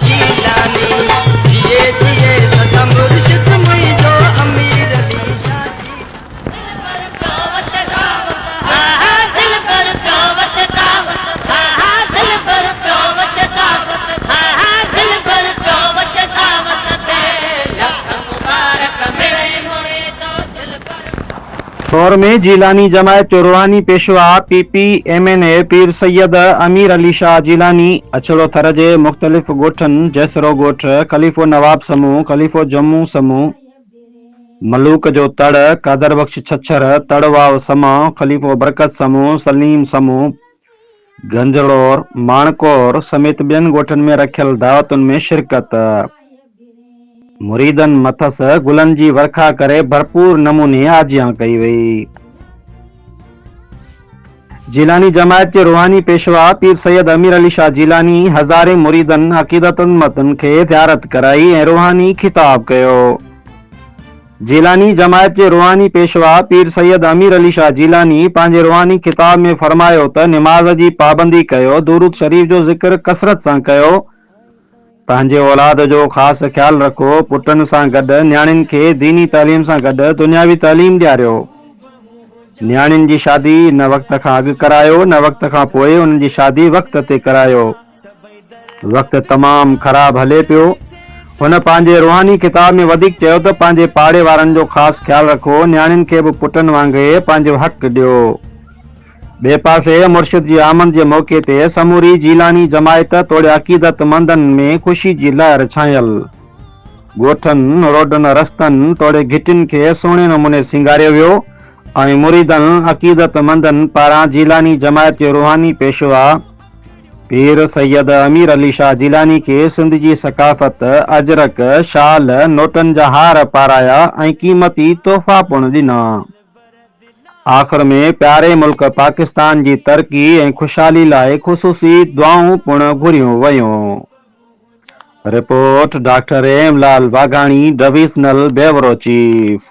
जीलानी जिए जिए सदा मुर्शिद मुझो अमीर अली शाह दिल पर प्यावत दावत दिल पर प्यावत दावत दिल पर प्यावत दावत दे लख मुबारक मिले मोरे तो दिल पर दौर में जीलानी जमायत जो रूहानी पेशवा PPMNA पीर सैयद अमीर अली शाह जीलानी अछड़ो थर जे मुख्तलिफ़ ॻोठनि जैसरो ॻोठ, खलीफ़ो नवाब समूह, खलीफ़ो जम्मू समूह, मलूक जो तड़, कादर बख्श छछर, तड़वाव समा, खलीफ़ो बरकत समूह, सलीम समूह, गंजड़ौर, माणकोर समेत ॿियनि ॻोठनि में रखियल दावतुनि में शिरकत। मुरीदन मथस गुलन जी वर्खा करे भरपूर नमूने आजियां कई वई। जीलानी जमायत के रूहानी पेशवा पीर सैयद अमीर अली शाह जीलानी हज़ारे मुरीदन अकीदतमंदन के ज़ियारत कराई ऐं रूहानी खिताब कयो। जीलानी जमायत के रूहानी पेशवा पीर सैयद अमीर अली शाह जीलानी पंहिंजे रूहानी खिताब में फरमायो त निमाज़ जी पाबंदी कयो, दुरूद शरीफ जो ज़िक्र कसरत सां कयो, पंहिंजे औलाद जो ख़ासि ख्याल रखो, पुटनि सां गॾु न्याणियुनि खे दीनी तालीम सां गॾु दुनियावी तालीम ॾियारियो। न्याणियुनि जी शादी न वक़्त खां अॻु करायो, न वक़्त खां पोइ उन्हनि जी शादी वक़्त ते करायो। वक़्त तमामु ख़राब हले पियो। हुन पंहिंजे रूहानी किताब में वधीक चयो त पंहिंजे पाड़े वारनि जो ख़ासि ख्याल रखो, न्याणियुनि खे बि पुटनि वांगुरु पंहिंजो हक़ ॾियो। ॿिए पासे मुर्शिद जी आमद जे मौक़े ते समूरी जीलानी जमायत तोड़े अक़ीदतमंदनि में ख़ुशी जी लहर छायल। ॻोठनि रोडनि रस्तनि तोड़े घिटियुनि खे सुहिणे नमूने सिंगारियो वियो ऐं मुरीदनि अक़ीदतमंदनि पारां जीलानी जमायत जे रूहानी पेशवा पीर सैयद अमीर अली शाह जीलानी के सिंध जी सकाफ़त, अजरक, शाल, नोटनि जा हार पाराया ऐं क़ीमती तोहफ़ा पिणु ॾिना। आख़िर में प्यारे मुल्क पाकिस्तान जी तरक़ी ऐं ख़ुशहाली लाइ ख़ुसूसी दुआऊं पिणु घुरियूं वयूं। Report doctor Emlal Waghani, divisional bureau chief.